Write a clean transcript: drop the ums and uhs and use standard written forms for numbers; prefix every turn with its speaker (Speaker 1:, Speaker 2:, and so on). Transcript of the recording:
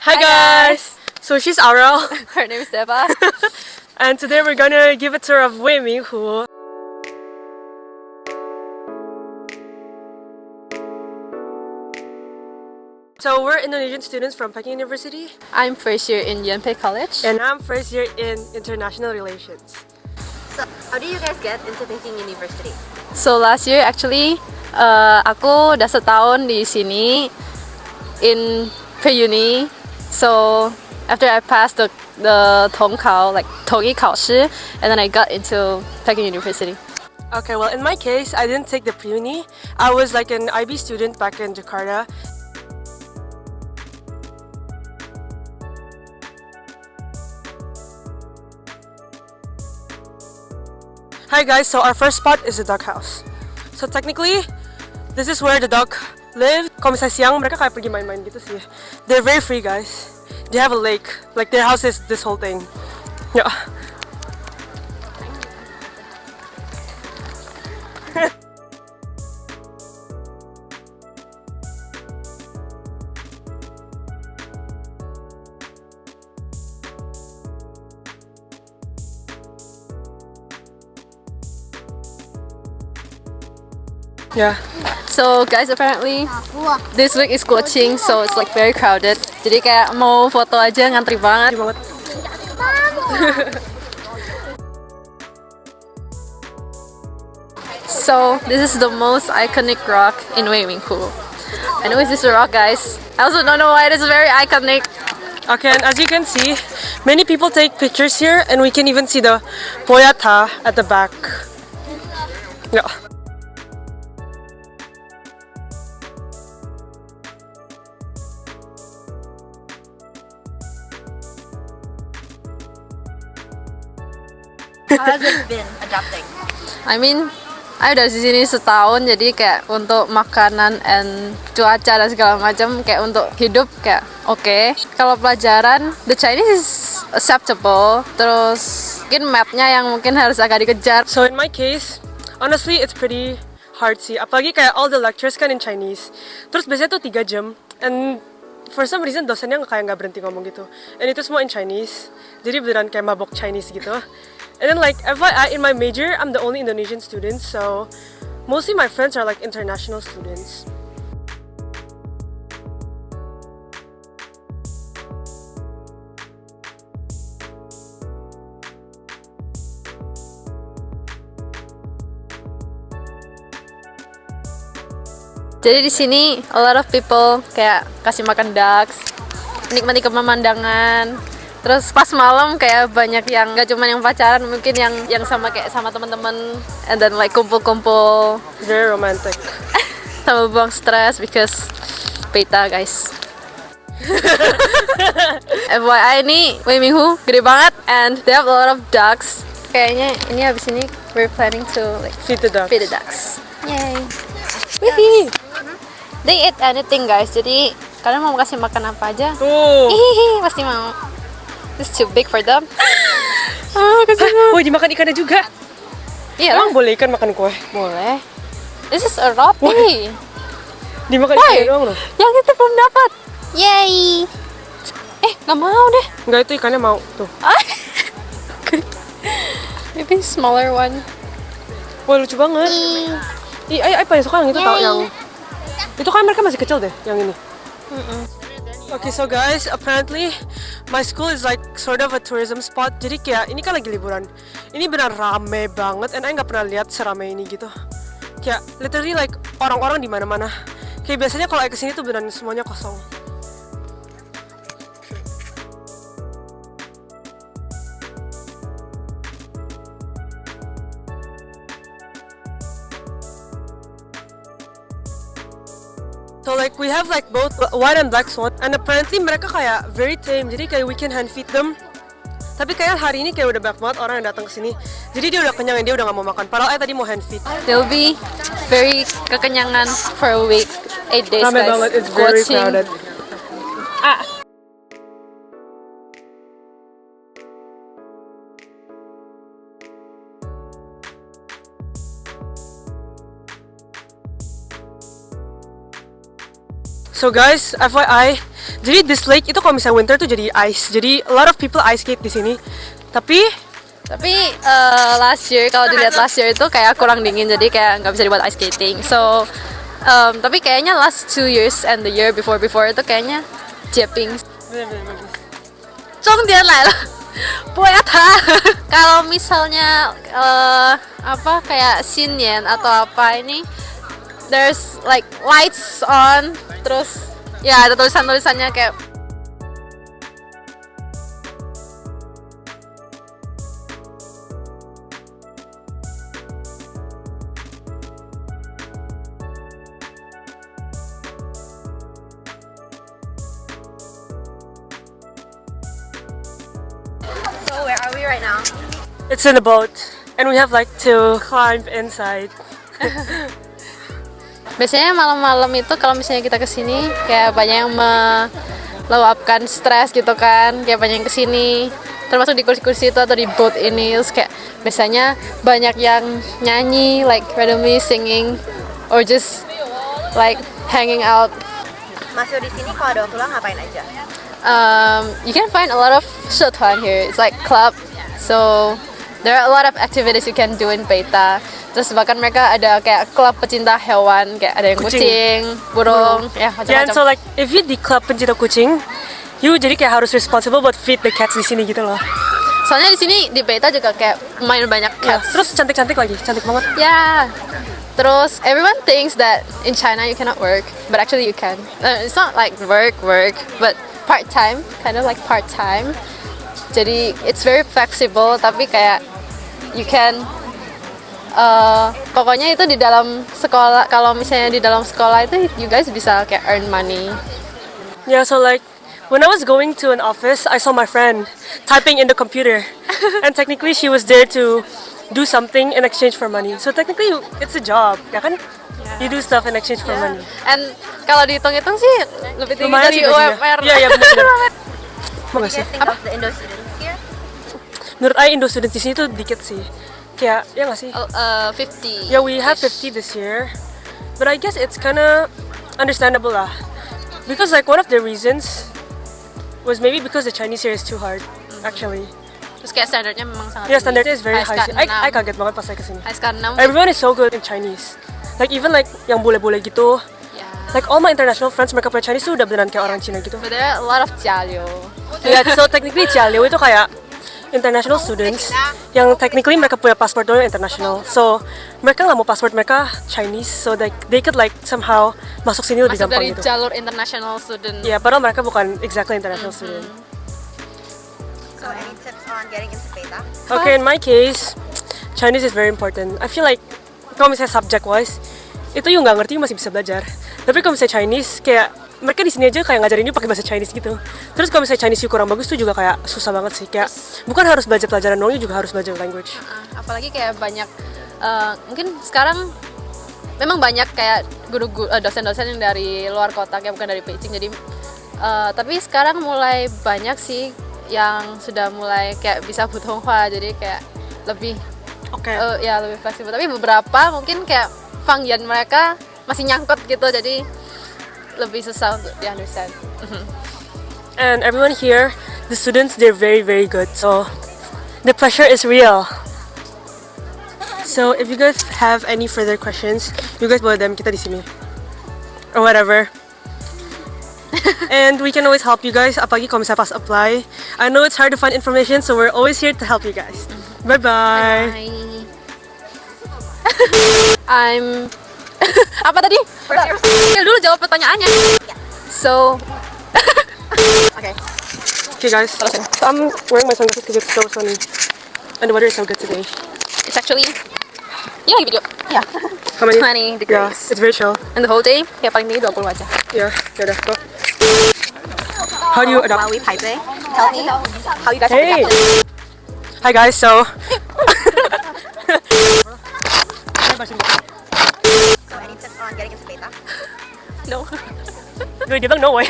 Speaker 1: Hi guys! So she's Aurel.
Speaker 2: Her name is Deva.
Speaker 1: And today we're gonna give a tour of Wei Minghu. So we're Indonesian students from Peking University.
Speaker 2: I'm first year in Yunpei College.
Speaker 1: And I'm first year in International Relations.
Speaker 3: So, how do you guys get into Peking University?
Speaker 2: So last year actually, aku udah setahun di sini in pre-uni. So after I passed the Tongkao, like Tongyi 考试, and then I got into Peking University.
Speaker 1: Okay, well in my case, I didn't take the pre-uni. I was like an IB student back in Jakarta. Hi guys, so our first spot is the duck house. So technically, this is where the duck live. Kalau misalnya siang, mereka kayak pergi main-main gitu sih. They're very free guys. They have a lake. Like their house is this whole thing. Yeah. Yeah.
Speaker 2: So guys, apparently this week is coaching, so it's like very crowded. Jadi kayak mau foto aja ngantri banget. So this is the most iconic rock in Wei Minghu. I know it's just a rock, guys. I also don't know why it is very iconic.
Speaker 1: Okay, and as you can see, many people take pictures here, and we can even see the Poyata at the back. Yeah.
Speaker 3: How has it been adapting?
Speaker 2: I mean, aku udah di sini setahun, jadi kayak untuk makanan and cuaca dan segala macam, kayak untuk hidup kayak oke. Kalau pelajaran, the Chinese is acceptable. Terus mungkin mapnya yang mungkin harus agak dikejar.
Speaker 1: So in my case, honestly it's pretty hard sih. Apalagi kayak all the lectures kan in Chinese. Terus biasanya tuh 3 jam. And for some reason dosennya nggak berhenti ngomong gitu. And itu semua in Chinese. Jadi beneran kayak mabok Chinese gitu. And then like FYI, in my major, I'm the only Indonesian student, so mostly my friends are like international students.
Speaker 2: Jadi di sini a lot of people kayak kasih makan ducks, nikmati pemandangan. Terus pas malam kayak banyak yang nggak cuma yang pacaran, mungkin yang sama kayak sama teman-teman, and then like kumpul-kumpul.
Speaker 1: Very romantic.
Speaker 2: Sama buang stres because beta guys. FYI ini Wei Minghu gede banget and they have a lot of ducks. Kayaknya ini habis ini we're planning to like
Speaker 1: Feed the ducks.
Speaker 2: feed the ducks. Yay. Wihih. They eat anything guys. Jadi kalian mau kasih makan apa aja?
Speaker 1: Tuh.
Speaker 2: Hihihi, pasti mau. It's too big for them.
Speaker 1: Oh, dimakan ikannya juga.
Speaker 2: Iya
Speaker 1: Emang boleh ikan makan kue?
Speaker 2: boleh. This is a roti.
Speaker 1: Dimakan
Speaker 2: Why?
Speaker 1: ikannya doang loh.
Speaker 2: Yang itu belum dapat. Yay. Nggak mau deh.
Speaker 1: Enggak, itu ikannya mau. Tuh.
Speaker 2: Maybe smaller one.
Speaker 1: Wah, lucu banget. Apa yang suka yang itu tau yang itu kan mereka masih kecil deh yang ini. Okay, so guys, apparently my school is like sort of a tourism spot. Jadi kayak ini kan lagi liburan. Ini benar rame banget, and I nggak pernah lihat seramai ini gitu. Kayak literally like orang-orang di mana-mana. Kayak biasanya kalau kesini tuh benar semuanya kosong. So like we have like both white and black swan, and apparently mereka kayak very tame, jadi kayak we can hand feed them. Tapi kayak hari ini kayak udah banyak banget orang yang datang ke sini, jadi dia udah kenyang, dia udah nggak mau makan. Padahal tadi mau hand feed.
Speaker 2: They'll be very kekenyangan for a week, 8 days
Speaker 1: Rame
Speaker 2: guys.
Speaker 1: banget, it's very
Speaker 2: Coaching.
Speaker 1: crowded. So guys, FYI, Jadi this lake itu kalau misalnya winter tuh jadi ice. Jadi a lot of people ice skate di sini. Tapi
Speaker 2: last year kalau dilihat last year itu kayak kurang dingin jadi kayak nggak bisa dibuat ice skating. So tapi kayaknya last 2 years and the year before itu kayaknya Jeping. Dia lah. Kalau misalnya apa kayak Xinyan atau apa ini there's like lights on terus ya ada tulisannya kayak
Speaker 3: So where are we right now?
Speaker 1: it's in a boat and we have like to climb inside.
Speaker 2: biasanya malam-malam itu kalau misalnya kita kesini kayak banyak yang meluapkan stres gitu kan, kayak banyak yang kesini termasuk di kursi-kursi itu atau di boat ini terus kayak biasanya banyak yang nyanyi like randomly singing or just like hanging out.
Speaker 3: Masuk di sini kalau ada waktu luang ngapain aja?
Speaker 2: You can find a lot of 社团 here. It's like club. So there are a lot of activities you can do in Beta. Terus bahkan mereka ada kayak klub pecinta hewan, kayak ada yang kucing, burung, ya
Speaker 1: Yeah, and
Speaker 2: macam-macam.
Speaker 1: so like if you di klub pencinta kucing, you jadi kayak harus responsible buat feed the cats di sini gitu loh.
Speaker 2: Soalnya di sini di Beta juga kayak main banyak
Speaker 1: Ya,
Speaker 2: cats.
Speaker 1: terus cantik-cantik lagi, cantik banget.
Speaker 2: Ya. Terus everyone thinks that in China you cannot work, but actually you can. It's not like work, but part time, kind of like part time. Jadi it's very flexible, tapi kayak you can pokoknya itu di dalam sekolah, kalau misalnya di dalam sekolah itu you guys bisa kayak earn money.
Speaker 1: Yeah, so like when I was going to an office, I saw my friend typing in the computer, and technically she was there to do something in exchange for money. So technically it's a job, ya kan? You do stuff in exchange for money.
Speaker 2: And kalau dihitung-hitung sih lebih tinggi
Speaker 1: Lumayan
Speaker 2: dari
Speaker 1: sih gajinya.
Speaker 2: UMR.
Speaker 1: Iya, iya benar. Mau nggak
Speaker 3: You
Speaker 1: sih?
Speaker 3: guys think of the Indo students here?
Speaker 1: Menurut I Indo students di sini tuh dikit sih. Kayak ya nggak sih?
Speaker 2: 50.
Speaker 1: Yeah, we have 50 this year, but I guess it's kinda understandable lah. Because like one of the reasons was maybe because the Chinese here is too hard, actually.
Speaker 2: Terus kayak standarnya memang sangat
Speaker 1: Yeah,
Speaker 2: tinggi.
Speaker 1: standardnya is very high.
Speaker 2: HSK
Speaker 1: I kaget banget pas saya kesini.
Speaker 2: HSK 6.
Speaker 1: Everyone is so good in Chinese. Like even like yang bule-bule gitu.
Speaker 2: Yeah.
Speaker 1: Like all my international friends mereka punya Chinese tuh udah beneran kayak orang Cina gitu.
Speaker 2: But there are a lot of jialio.
Speaker 1: Yeah, so technically Jialio itu kayak international students yang technically mereka punya pasport doang international. So mereka nggak mau pasport mereka Chinese, so they could like somehow masuk sini lebih
Speaker 2: Masuk
Speaker 1: gampang
Speaker 2: dari
Speaker 1: gitu.
Speaker 2: jalur international student.
Speaker 1: Ya, padahal mereka bukan exactly international student.
Speaker 3: So any tips on getting into Beta?
Speaker 1: Okay, in my case, Chinese is very important. I feel like kalau misalnya subject wise, itu you nggak ngerti you masih bisa belajar. Tapi kalau misalnya Chinese, kayak mereka di sini aja kayak ngajarin you pakai bahasa Chinese gitu. Terus kalau misalnya Chinese you kurang bagus tuh juga kayak susah banget sih. Kayak bukan harus belajar pelajaran doang, you juga harus belajar language.
Speaker 2: Apalagi kayak banyak mungkin sekarang memang banyak kayak guru-guru dosen-dosen yang dari luar kota kayak bukan dari Beijing. Jadi tapi sekarang mulai banyak sih yang sudah mulai kayak bisa Putonghua, jadi kayak lebih
Speaker 1: Oke.
Speaker 2: ya lebih fleksibel. Tapi beberapa mungkin kayak Fangyan mereka masih nyangkut gitu, jadi lebih susah untuk di understand.
Speaker 1: And everyone here, the students, they're very, very good. So the pressure is real. So if you guys have any further questions, you guys boleh DM kita di sini. Or whatever. And we can always help you guys, apalagi kalau misalnya pas apply. I know it's hard to find information, so we're always here to help you guys. Bye-bye.
Speaker 2: I'm apa tadi? Tinggal dulu jawab pertanyaannya. So
Speaker 3: Okay.
Speaker 1: Okay guys, so I'm wearing my sunglasses because it's so sunny. And the weather is so good today.
Speaker 2: it's actually ini lagi video. Ya.
Speaker 1: How many?
Speaker 2: 20 degrees.
Speaker 1: Yeah, it's very chill.
Speaker 2: And the whole day kayak paling tinggi 20 aja.
Speaker 1: Yeah, yaudah, go. How do you adapt?
Speaker 3: While we Taipei, tell me how you guys have
Speaker 1: Hey!
Speaker 3: adapted.
Speaker 1: Hi guys, so...
Speaker 3: So any tips on getting into Beta?
Speaker 2: No.
Speaker 1: Gue bilang no way.